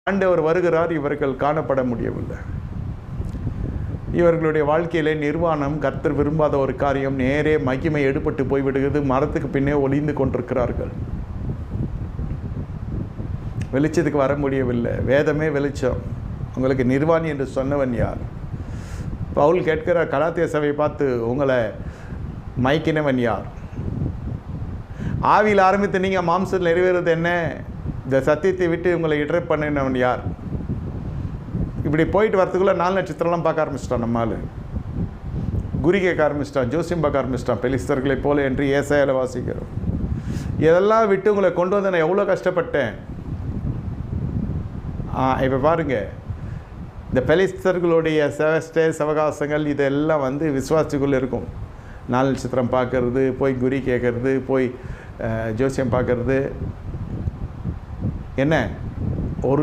ஆண்டவர் வருகிறார், இவர்கள் காணப்பட முடியவில்லை. இவர்களுடைய வாழ்க்கையிலே நிர்வாணம், கர்த்தர் விரும்பாத ஒரு காரியம், நேரே மகிமை எடுபட்டு போய்விடுகிறது. மரத்துக்கு பின்னே ஒளிந்து கொண்டிருக்கிறார்கள். வெளிச்சத்துக்கு வர முடியவில்லை. வேதமே வெளிச்சம். உங்களுக்கு நிர்வாணி என்று சொன்னவன் யார்? பவுல் கேட்கிறார் கலாத்திய சபையை பார்த்து, உங்களை மயக்கினவன் யார்? ஆவியில் ஆரம்பித்து நீங்கள் மாம்சத்தில் நிறைவேறது என்ன? இந்த சத்தியத்தை விட்டு உங்களை இடரை பண்ணினவன் யார்? இப்படி போயிட்டு வரத்துக்குள்ளே 4 நட்சத்திரம்லாம் பார்க்க ஆரம்பிச்சிட்டான். நம்மால் குறி கேட்க ஆரம்பிச்சிட்டான், ஜோசியம் பார்க்க ஆரம்பிச்சிட்டான். பெலிஸ்தர்களை போல என்று ஏசாயால வாசிக்கிறோம். இதெல்லாம் விட்டு உங்களை கொண்டு வந்து நான் எவ்வளோ கஷ்டப்பட்டேன். இப்போ பாருங்கள், இந்த பெலிஸ்தர்களுடைய சவகாசங்கள் இதெல்லாம் வந்து விசுவாசிக்குள்ளே இருக்கும். 4 நட்சத்திரம் பார்க்கறது, போய் குறி கேட்கறது, போய் ஜோசியம் பார்க்கறது, என்ன ஒரு